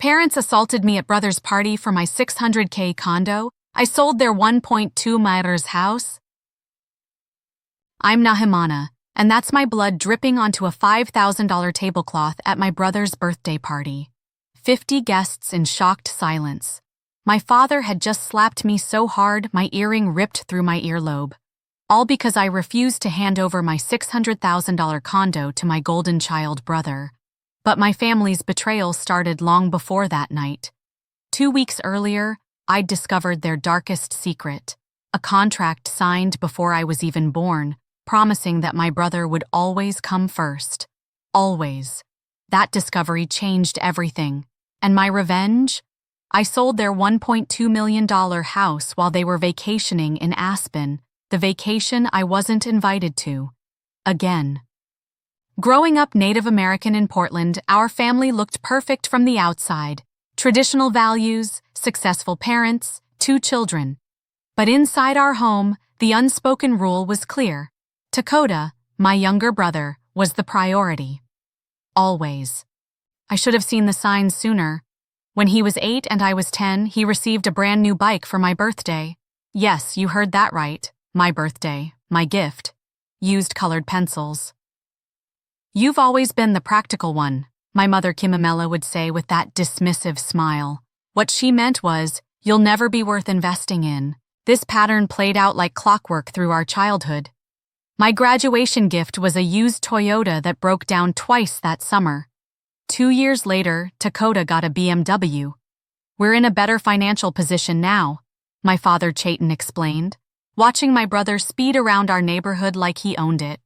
Parents assaulted me at brother's party for my 600k condo. I sold their 1.2 meters house. I'm Nahimana, and that's my blood dripping onto a $5,000 tablecloth at my brother's birthday party. 50 guests in shocked silence. My father had just slapped me so hard my earring ripped through my earlobe. All because I refused to hand over my $600,000 condo to my golden child brother. But my family's betrayal started long before that night. 2 weeks earlier, I'd discovered their darkest secret, a contract signed before I was even born, promising that my brother would always come first. Always. That discovery changed everything. And my revenge? I sold their $1.2 million house while they were vacationing in Aspen, the vacation I wasn't invited to. Again. Growing up Native American in Portland, our family looked perfect from the outside. Traditional values, successful parents, 2 children. But inside our home, the unspoken rule was clear. Dakota, my younger brother, was the priority. Always. I should have seen the signs sooner. When he was 8 and I was 10, he received a brand new bike for my birthday. Yes, you heard that right. My birthday, my gift. Used colored pencils. You've always been the practical one, my mother Kimamela would say with that dismissive smile. What she meant was, you'll never be worth investing in. This pattern played out like clockwork through our childhood. My graduation gift was a used Toyota that broke down twice that summer. 2 years later, Dakota got a BMW. We're in a better financial position now, my father Chayton explained, watching my brother speed around our neighborhood like he owned it.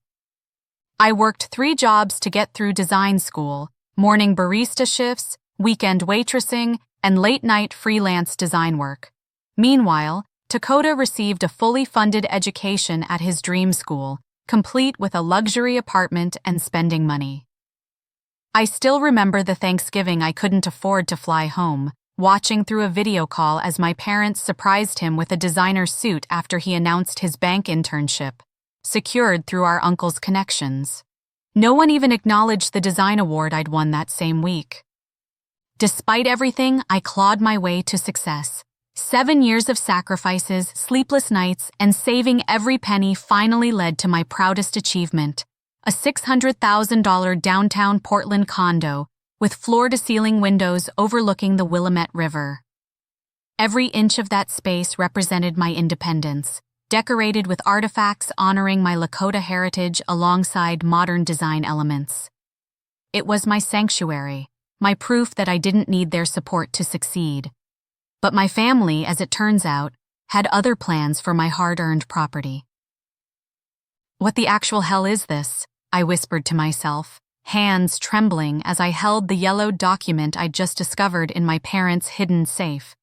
I worked 3 jobs to get through design school, morning barista shifts, weekend waitressing, and late-night freelance design work. Meanwhile, Dakota received a fully funded education at his dream school, complete with a luxury apartment and spending money. I still remember the Thanksgiving I couldn't afford to fly home, watching through a video call as my parents surprised him with a designer suit after he announced his bank internship, secured through our uncle's connections. No one even acknowledged the design award I'd won that same week. Despite everything, I clawed my way to success. 7 years of sacrifices, sleepless nights, and saving every penny finally led to my proudest achievement, a $600,000 downtown Portland condo with floor-to-ceiling windows overlooking the Willamette River. Every inch of that space represented my independence, decorated with artifacts honoring my Lakota heritage alongside modern design elements. It was my sanctuary, my proof that I didn't need their support to succeed. But my family, as it turns out, had other plans for my hard-earned property. What the actual hell is this? I whispered to myself, hands trembling as I held the yellowed document I'd just discovered in my parents' hidden safe.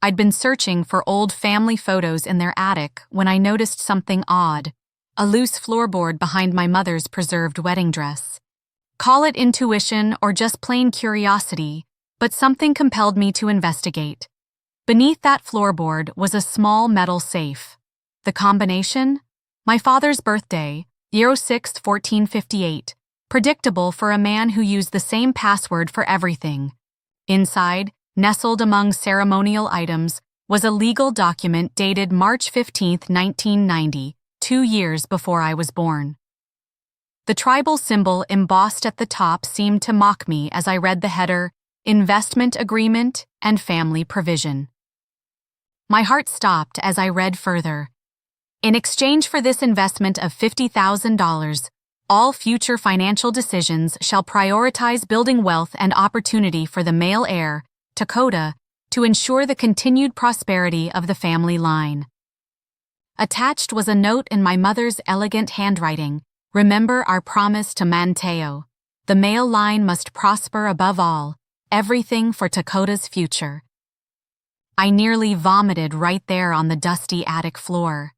I'd been searching for old family photos in their attic when I noticed something odd, a loose floorboard behind my mother's preserved wedding dress. Call it intuition or just plain curiosity, but something compelled me to investigate. Beneath that floorboard was a small metal safe. The combination? My father's birthday, 06-1458, predictable for a man who used the same password for everything. Inside, nestled among ceremonial items, was a legal document dated March 15, 1990, 2 years before I was born. The tribal symbol embossed at the top seemed to mock me as I read the header, Investment Agreement and Family Provision. My heart stopped as I read further. In exchange for this investment of $50,000, all future financial decisions shall prioritize building wealth and opportunity for the male heir, Dakota, to ensure the continued prosperity of the family line. Attached was a note in my mother's elegant handwriting, remember our promise to Manteo. The male line must prosper above all, everything for Dakota's future. I nearly vomited right there on the dusty attic floor.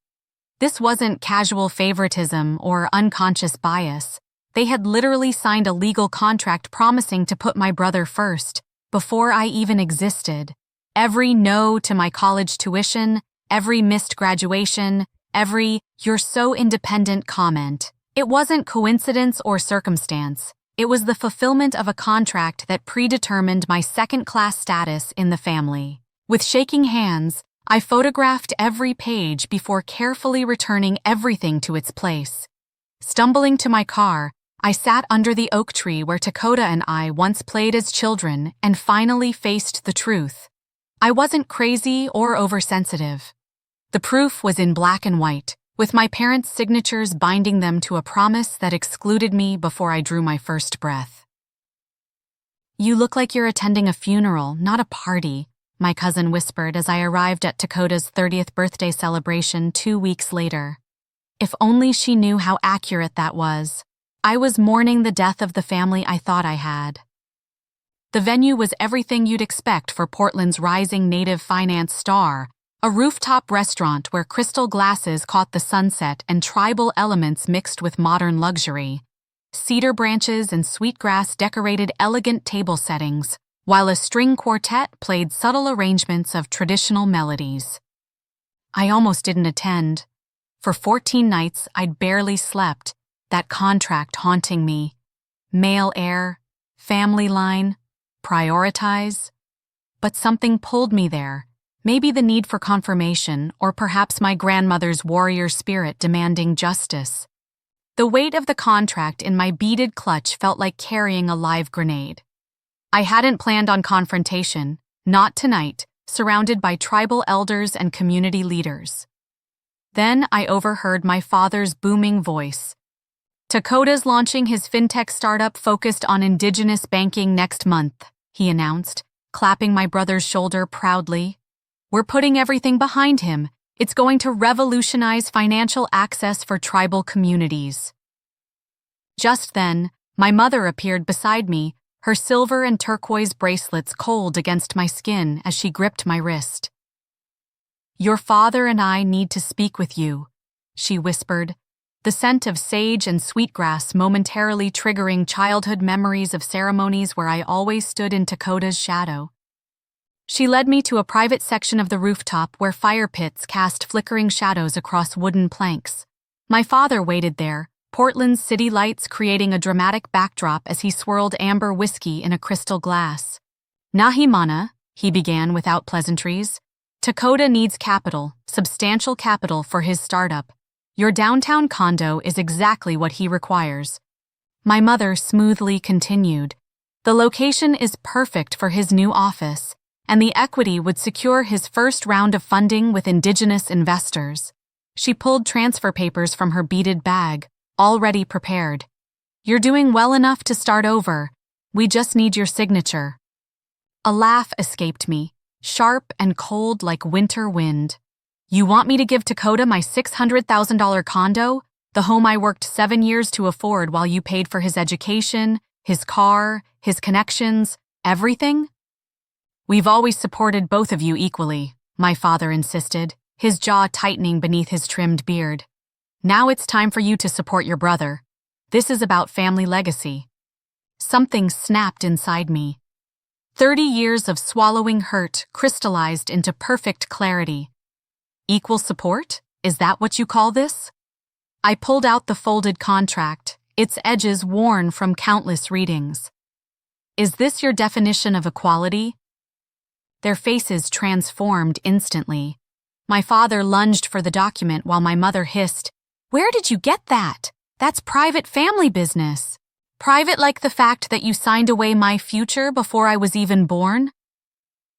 This wasn't casual favoritism or unconscious bias. They had literally signed a legal contract promising to put my brother first, before I even existed. Every no to my college tuition, every missed graduation, every "you're so independent" comment. It wasn't coincidence or circumstance. It was the fulfillment of a contract that predetermined my second-class status in the family. With shaking hands, I photographed every page before carefully returning everything to its place. Stumbling to my car, I sat under the oak tree where Dakota and I once played as children and finally faced the truth. I wasn't crazy or oversensitive. The proof was in black and white, with my parents' signatures binding them to a promise that excluded me before I drew my first breath. "You look like you're attending a funeral, not a party," my cousin whispered as I arrived at Dakota's 30th birthday celebration 2 weeks later. If only she knew how accurate that was. I was mourning the death of the family I thought I had. The venue was everything you'd expect for Portland's rising native finance star, a rooftop restaurant where crystal glasses caught the sunset and tribal elements mixed with modern luxury. Cedar branches and sweetgrass decorated elegant table settings, while a string quartet played subtle arrangements of traditional melodies. I almost didn't attend. For 14 nights, I'd barely slept, that contract haunting me. Male heir, family line, prioritize. But something pulled me there. Maybe the need for confirmation, or perhaps my grandmother's warrior spirit demanding justice. The weight of the contract in my beaded clutch felt like carrying a live grenade. I hadn't planned on confrontation, not tonight, surrounded by tribal elders and community leaders. Then I overheard my father's booming voice. "Dakota's launching his fintech startup focused on indigenous banking next month," he announced, clapping my brother's shoulder proudly. "We're putting everything behind him. It's going to revolutionize financial access for tribal communities." Just then, my mother appeared beside me, her silver and turquoise bracelets cold against my skin as she gripped my wrist. "Your father and I need to speak with you," she whispered, the scent of sage and sweetgrass momentarily triggering childhood memories of ceremonies where I always stood in Dakota's shadow. She led me to a private section of the rooftop where fire pits cast flickering shadows across wooden planks. My father waited there, Portland's city lights creating a dramatic backdrop as he swirled amber whiskey in a crystal glass. "Nahimana," he began without pleasantries, "Dakota needs capital, substantial capital for his startup. Your downtown condo is exactly what he requires." My mother smoothly continued, "The location is perfect for his new office, and the equity would secure his first round of funding with indigenous investors." She pulled transfer papers from her beaded bag, already prepared. "You're doing well enough to start over. We just need your signature." A laugh escaped me, sharp and cold like winter wind. "You want me to give Dakota my $600,000 condo, the home I worked 7 years to afford while you paid for his education, his car, his connections, everything?" "We've always supported both of you equally," my father insisted, his jaw tightening beneath his trimmed beard. "Now it's time for you to support your brother. This is about family legacy." Something snapped inside me. 30 years of swallowing hurt crystallized into perfect clarity. Equal support? Is that what you call this? I pulled out the folded contract, its edges worn from countless readings. "Is this your definition of equality?" Their faces transformed instantly. My father lunged for the document while my mother hissed, "Where did you get that? That's private family business. Private like the fact that you signed away my future before I was even born?"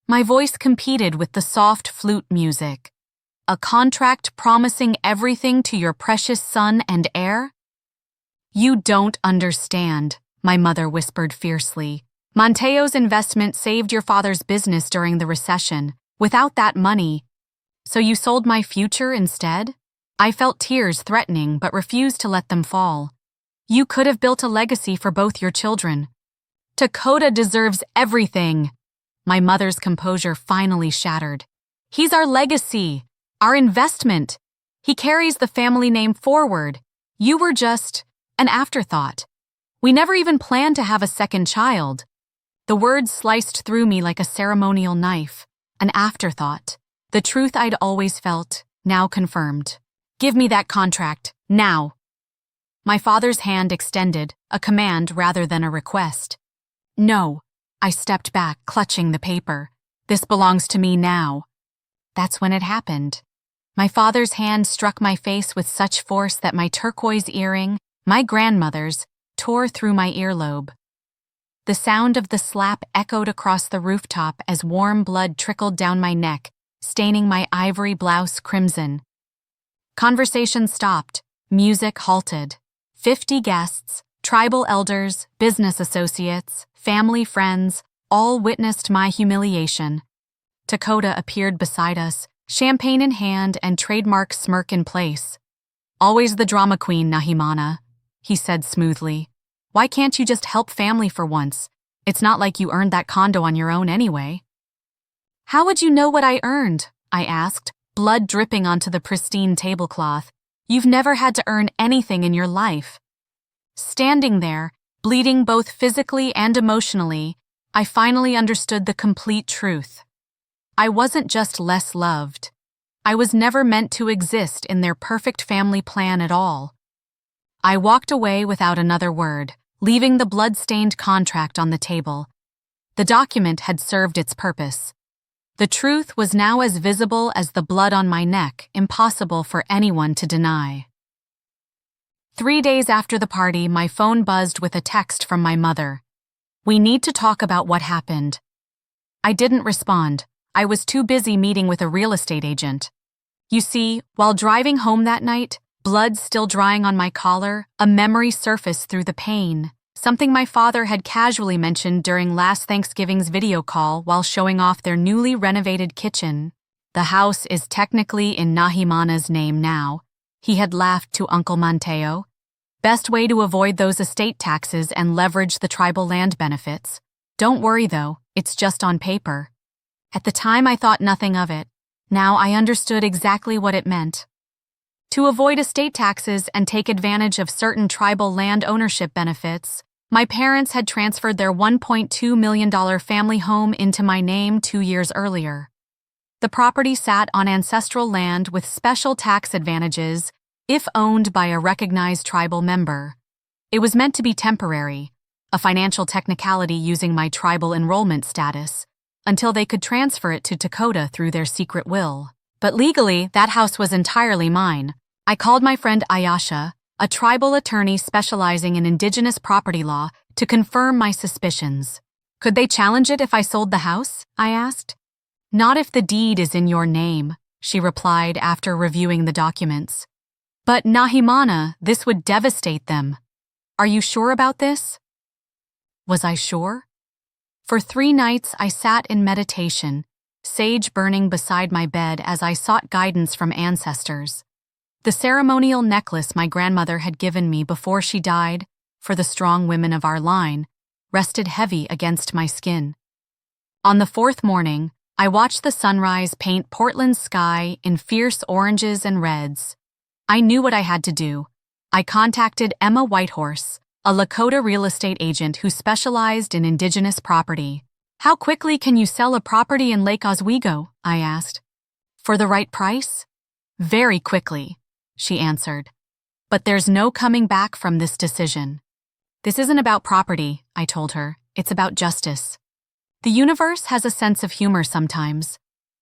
My voice competed with the soft flute music. "A contract promising everything to your precious son and heir?" "You don't understand," my mother whispered fiercely. "Monteo's investment saved your father's business during the recession. Without that money, so you sold my future instead?" I felt tears threatening but refused to let them fall. "You could have built a legacy for both your children." "Dakota deserves everything." My mother's composure finally shattered. "He's our legacy, our investment. He carries the family name forward. You were just an afterthought. We never even planned to have a second child." The words sliced through me like a ceremonial knife. An afterthought. The truth I'd always felt, now confirmed. "Give me that contract, now." My father's hand extended, a command rather than a request. No. I stepped back, clutching the paper. This belongs to me now. That's when it happened. My father's hand struck my face with such force that my turquoise earring, my grandmother's, tore through my earlobe. The sound of the slap echoed across the rooftop as warm blood trickled down my neck, staining my ivory blouse crimson. Conversation stopped. Music halted. 50 guests, tribal elders, business associates, family friends, all witnessed my humiliation. Dakota appeared beside us, champagne in hand and trademark smirk in place. Always the drama queen, Nahimana, he said smoothly. Why can't you just help family for once? It's not like you earned that condo on your own anyway. How would you know what I earned? I asked, blood dripping onto the pristine tablecloth. You've never had to earn anything in your life. Standing there, bleeding both physically and emotionally, I finally understood the complete truth. I wasn't just less loved. I was never meant to exist in their perfect family plan at all. I walked away without another word, leaving the blood-stained contract on the table. The document had served its purpose. The truth was now as visible as the blood on my neck, impossible for anyone to deny. 3 days after the party, my phone buzzed with a text from my mother. We need to talk about what happened. I didn't respond. I was too busy meeting with a real estate agent. You see, while driving home that night, blood still drying on my collar, a memory surfaced through the pain, something my father had casually mentioned during last Thanksgiving's video call while showing off their newly renovated kitchen. The house is technically in Nahimana's name now. He had laughed to Uncle Mateo. Best way to avoid those estate taxes and leverage the tribal land benefits. Don't worry though, it's just on paper. At the time I thought nothing of it. Now I understood exactly what it meant. To avoid estate taxes and take advantage of certain tribal land ownership benefits, my parents had transferred their $1.2 million family home into my name 2 years earlier. The property sat on ancestral land with special tax advantages if owned by a recognized tribal member. It was meant to be temporary, a financial technicality using my tribal enrollment status, until they could transfer it to Dakota through their secret will. But legally, that house was entirely mine. I called my friend Ayasha, a tribal attorney specializing in indigenous property law, to confirm my suspicions. Could they challenge it if I sold the house? I asked. Not if the deed is in your name, she replied after reviewing the documents. But Nahimana, this would devastate them. Are you sure about this? Was I sure? For 3 nights I sat in meditation, sage burning beside my bed as I sought guidance from ancestors. The ceremonial necklace my grandmother had given me before she died, for the strong women of our line, rested heavy against my skin. On the 4th morning, I watched the sunrise paint Portland's sky in fierce oranges and reds. I knew what I had to do. I contacted Emma Whitehorse, a Lakota real estate agent who specialized in indigenous property. How quickly can you sell a property in Lake Oswego? I asked. For the right price? Very quickly, she answered. But there's no coming back from this decision. This isn't about property, I told her. It's about justice. The universe has a sense of humor sometimes.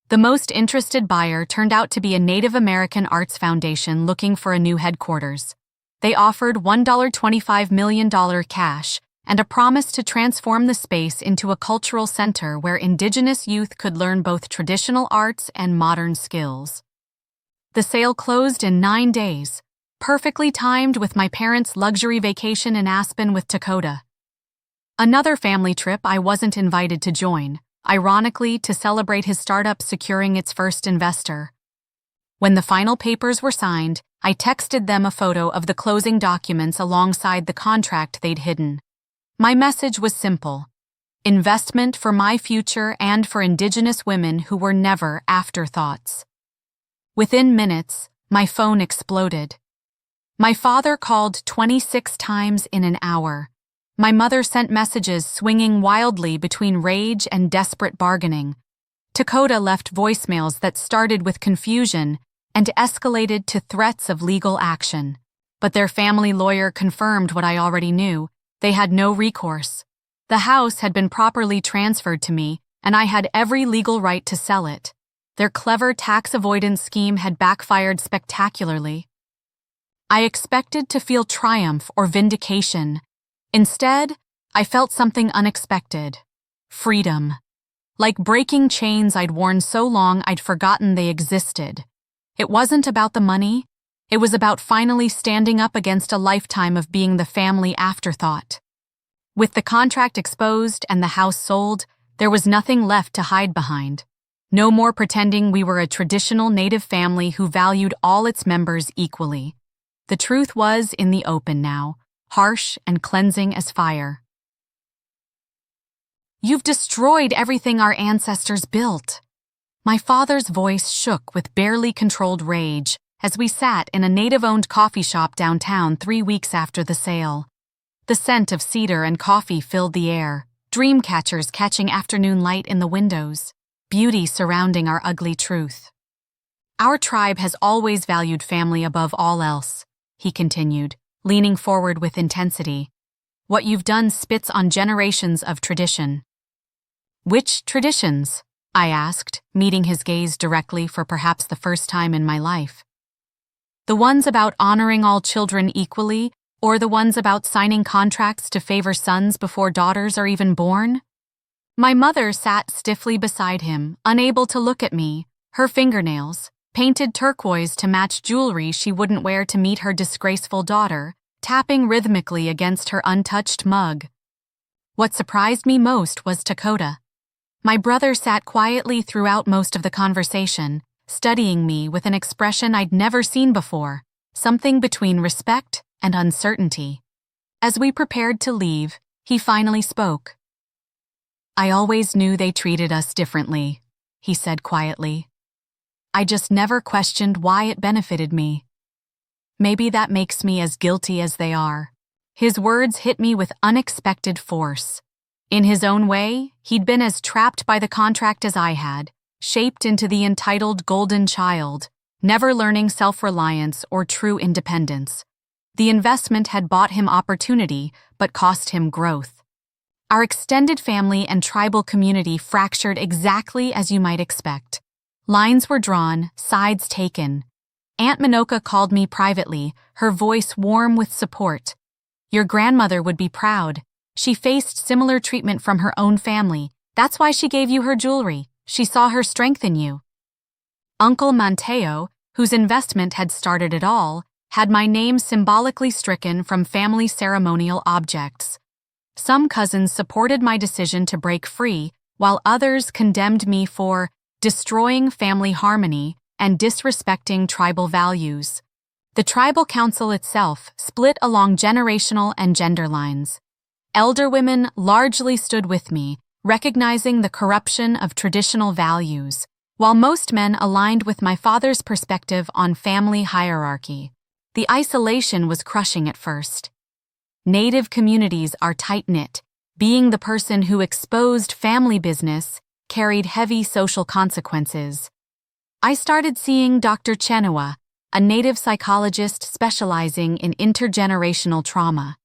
The most interested buyer turned out to be a Native American arts foundation looking for a new headquarters. They offered $1.25 million cash and a promise to transform the space into a cultural center where indigenous youth could learn both traditional arts and modern skills. The sale closed in 9 days, perfectly timed with my parents' luxury vacation in Aspen with Dakota. Another family trip I wasn't invited to join, ironically to celebrate his startup securing its first investor. When the final papers were signed, I texted them a photo of the closing documents alongside the contract they'd hidden. My message was simple: investment for my future and for indigenous women who were never afterthoughts. Within minutes, my phone exploded. My father called 26 times in an hour. My mother sent messages swinging wildly between rage and desperate bargaining. Dakota left voicemails that started with confusion and escalated to threats of legal action. but their family lawyer confirmed what I already knew. They had no recourse. The house had been properly transferred to me, and I had every legal right to sell it. Their clever tax avoidance scheme had backfired spectacularly. I expected to feel triumph or vindication. Instead, I felt something unexpected. Freedom. Like breaking chains I'd worn so long I'd forgotten they existed. It wasn't about the money. It was about finally standing up against a lifetime of being the family afterthought. With the contract exposed and the house sold, there was nothing left to hide behind. No more pretending we were a traditional native family who valued all its members equally. The truth was in the open now, harsh and cleansing as fire. "You've destroyed everything our ancestors built." My father's voice shook with barely controlled rage as we sat in a native-owned coffee shop downtown 3 weeks after the sale. The scent of cedar and coffee filled the air, dream catchers catching afternoon light in the windows, beauty surrounding our ugly truth. "Our tribe has always valued family above all else," he continued, leaning forward with intensity. "What you've done spits on generations of tradition." "Which traditions?" I asked, meeting his gaze directly for perhaps the first time in my life. "The ones about honoring all children equally, or the ones about signing contracts to favor sons before daughters are even born?" My mother sat stiffly beside him, unable to look at me, her fingernails, painted turquoise to match jewelry she wouldn't wear to meet her disgraceful daughter, tapping rhythmically against her untouched mug. What surprised me most was Dakota. My brother sat quietly throughout most of the conversation, studying me with an expression I'd never seen before, something between respect and uncertainty. As we prepared to leave, he finally spoke. "I always knew they treated us differently," he said quietly. "I just never questioned why it benefited me. Maybe that makes me as guilty as they are." His words hit me with unexpected force. In his own way, he'd been as trapped by the contract as I had, shaped into the entitled golden child, never learning self-reliance or true independence. The investment had bought him opportunity, but cost him growth. Our extended family and tribal community fractured exactly as you might expect. Lines were drawn, sides taken. Aunt Minoka called me privately, her voice warm with support. "Your grandmother would be proud. She faced similar treatment from her own family. That's why she gave you her jewelry. She saw her strength in you." Uncle Mateo, whose investment had started it all, had my name symbolically stricken from family ceremonial objects. Some cousins supported my decision to break free, while others condemned me for destroying family harmony and disrespecting tribal values. The tribal council itself split along generational and gender lines. Elder women largely stood with me, recognizing the corruption of traditional values, while most men aligned with my father's perspective on family hierarchy. The isolation was crushing at first. Native communities are tight-knit. Being the person who exposed family business carried heavy social consequences. I started seeing Dr. Chenua, a native psychologist specializing in intergenerational trauma.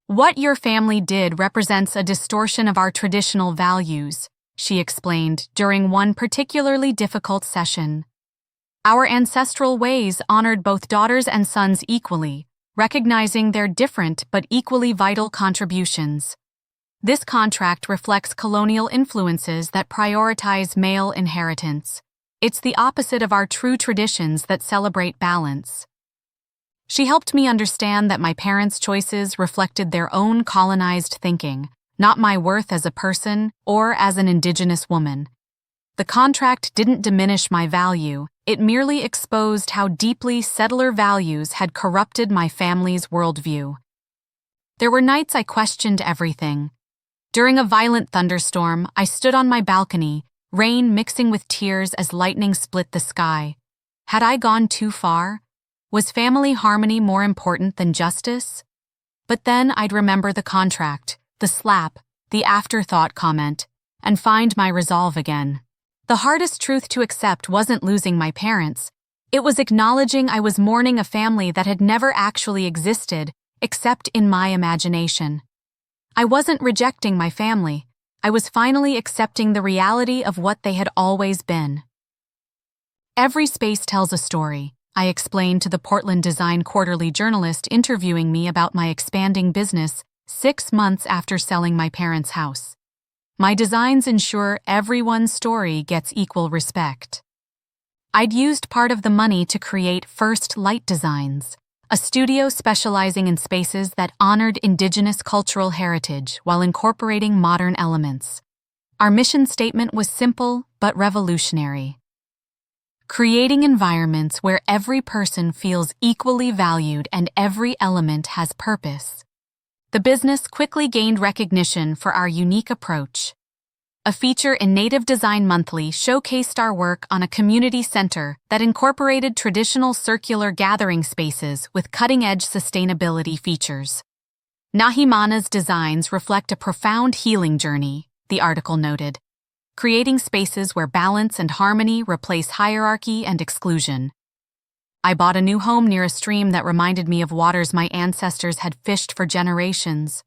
"What your family did represents a distortion of our traditional values," she explained during one particularly difficult session. "Our ancestral ways honored both daughters and sons equally, recognizing their different but equally vital contributions. This contract reflects colonial influences that prioritize male inheritance. It's the opposite of our true traditions that celebrate balance." She helped me understand that my parents' choices reflected their own colonized thinking, not my worth as a person or as an indigenous woman. The contract didn't diminish my value, it merely exposed how deeply settler values had corrupted my family's worldview. There were nights I questioned everything. During a violent thunderstorm, I stood on my balcony, rain mixing with tears as lightning split the sky. Had I gone too far? Was family harmony more important than justice? But then I'd remember the contract, the slap, the afterthought comment, and find my resolve again. The hardest truth to accept wasn't losing my parents. It was acknowledging I was mourning a family that had never actually existed, except in my imagination. I wasn't rejecting my family. I was finally accepting the reality of what they had always been. Every space tells a story, I explained to the Portland Design Quarterly journalist interviewing me about my expanding business 6 months after selling my parents' house. My designs ensure everyone's story gets equal respect. I'd used part of the money to create First Light Designs, a studio specializing in spaces that honored indigenous cultural heritage while incorporating modern elements. Our mission statement was simple but revolutionary: creating environments where every person feels equally valued and every element has purpose. The business quickly gained recognition for our unique approach. A feature in Native Design Monthly showcased our work on a community center that incorporated traditional circular gathering spaces with cutting-edge sustainability features. Nahimana's designs reflect a profound healing journey, the article noted, creating spaces where balance and harmony replace hierarchy and exclusion. I bought a new home near a stream that reminded me of waters my ancestors had fished for generations.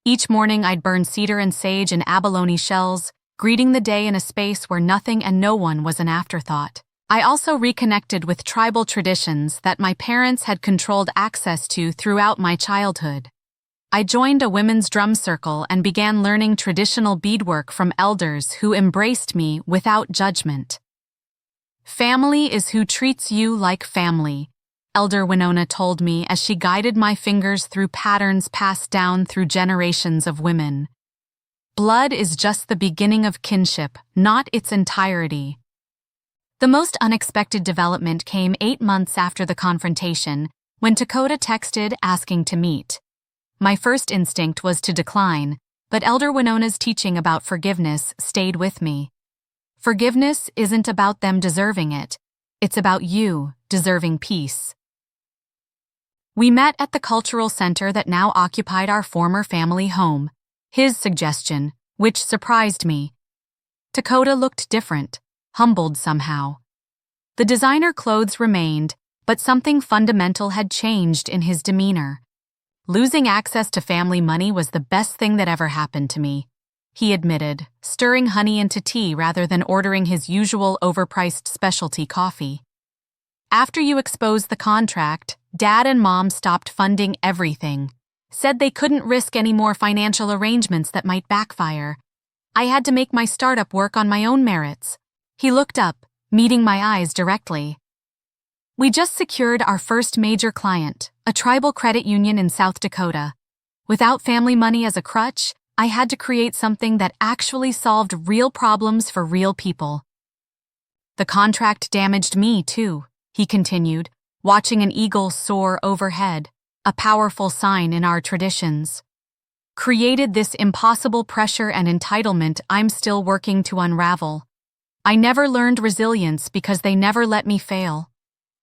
Each morning I'd burn cedar and sage in abalone shells, greeting the day in a space where nothing and no one was an afterthought. I also reconnected with tribal traditions that my parents had controlled access to throughout my childhood. I joined a women's drum circle and began learning traditional beadwork from elders who embraced me without judgment. Family is who treats you like family, Elder Winona told me as she guided my fingers through patterns passed down through generations of women. Blood is just the beginning of kinship, not its entirety. The most unexpected development came 8 months after the confrontation, when Dakota texted asking to meet. My first instinct was to decline, but Elder Winona's teaching about forgiveness stayed with me. Forgiveness isn't about them deserving it. It's about you deserving peace. We met at the cultural center that now occupied our former family home. His suggestion, which surprised me. Dakota looked different, humbled somehow. The designer clothes remained, but something fundamental had changed in his demeanor. Losing access to family money was the best thing that ever happened to me, he admitted, stirring honey into tea rather than ordering his usual overpriced specialty coffee. After you expose the contract, Dad and Mom stopped funding everything. Said they couldn't risk any more financial arrangements that might backfire. I had to make my startup work on my own merits. He looked up, meeting my eyes directly. We just secured our first major client, a tribal credit union in South Dakota. Without family money as a crutch, I had to create something that actually solved real problems for real people. The contract damaged me, too, he continued, watching an eagle soar overhead, a powerful sign in our traditions. Created this impossible pressure and entitlement I'm still working to unravel. I never learned resilience because they never let me fail.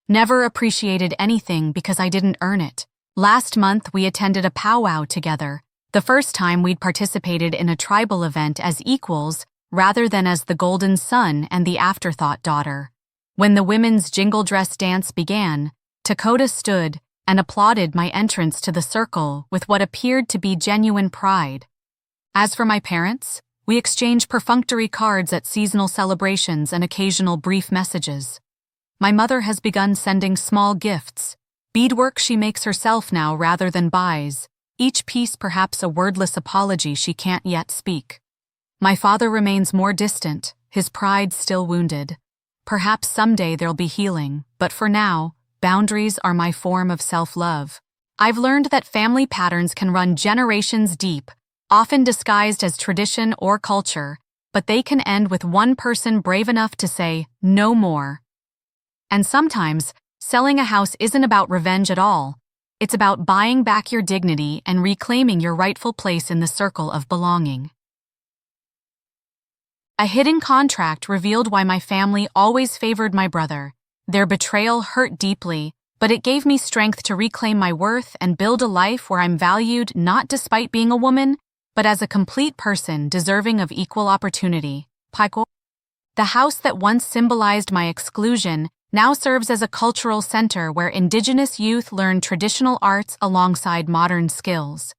Never appreciated anything because I didn't earn it. Last month we attended a powwow together, the first time we'd participated in a tribal event as equals rather than as the golden son and the afterthought daughter. When the women's jingle dress dance began, Dakota stood and applauded my entrance to the circle with what appeared to be genuine pride. As for my parents, we exchanged perfunctory cards at seasonal celebrations and occasional brief messages. My mother has begun sending small gifts, beadwork she makes herself now rather than buys, each piece perhaps a wordless apology she can't yet speak. My father remains more distant, his pride still wounded. Perhaps someday there'll be healing, but for now, boundaries are my form of self-love. I've learned that family patterns can run generations deep, often disguised as tradition or culture, but they can end with one person brave enough to say, no more. And sometimes, selling a house isn't about revenge at all. It's about buying back your dignity and reclaiming your rightful place in the circle of belonging. A hidden contract revealed why my family always favored my brother. Their betrayal hurt deeply, but it gave me strength to reclaim my worth and build a life where I'm valued not despite being a woman, but as a complete person deserving of equal opportunity. The house that once symbolized my exclusion now serves as a cultural center where indigenous youth learn traditional arts alongside modern skills.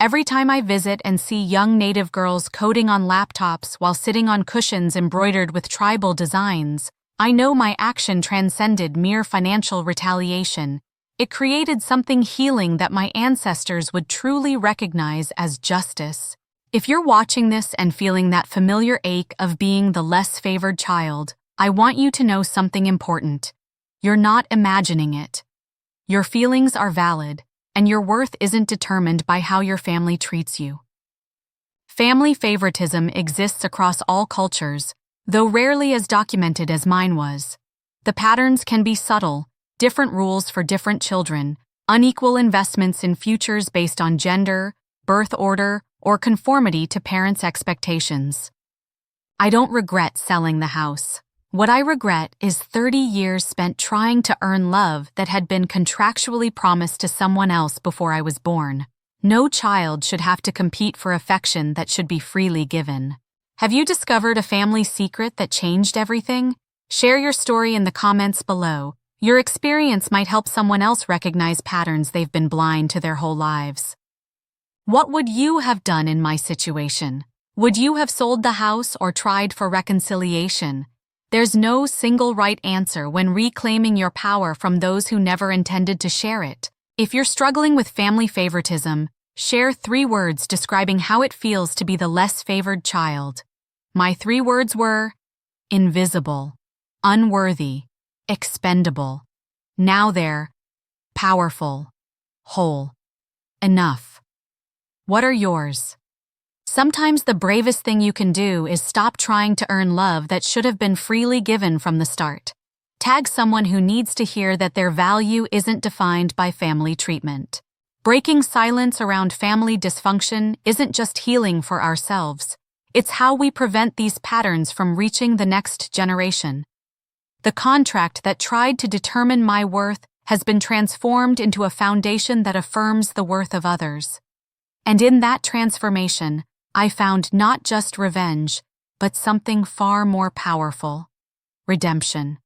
Every time I visit and see young Native girls coding on laptops while sitting on cushions embroidered with tribal designs, I know my action transcended mere financial retaliation. It created something healing that my ancestors would truly recognize as justice. If you're watching this and feeling that familiar ache of being the less favored child, I want you to know something important. You're not imagining it. Your feelings are valid, and your worth isn't determined by how your family treats you. Family favoritism exists across all cultures, though rarely as documented as mine was. The patterns can be subtle, different rules for different children, unequal investments in futures based on gender, birth order, or conformity to parents' expectations. I don't regret selling the house. What I regret is 30 years spent trying to earn love that had been contractually promised to someone else before I was born. No child should have to compete for affection that should be freely given. Have you discovered a family secret that changed everything? Share your story in the comments below. Your experience might help someone else recognize patterns they've been blind to their whole lives. What would you have done in my situation? Would you have sold the house or tried for reconciliation? There's no single right answer when reclaiming your power from those who never intended to share it. If you're struggling with family favoritism, share 3 words describing how it feels to be the less favored child. My 3 words were invisible, unworthy, expendable. Now they're powerful, whole, enough. What are yours? Sometimes the bravest thing you can do is stop trying to earn love that should have been freely given from the start. Tag someone who needs to hear that their value isn't defined by family treatment. Breaking silence around family dysfunction isn't just healing for ourselves. It's how we prevent these patterns from reaching the next generation. The contract that tried to determine my worth has been transformed into a foundation that affirms the worth of others. And in that transformation, I found not just revenge, but something far more powerful: redemption.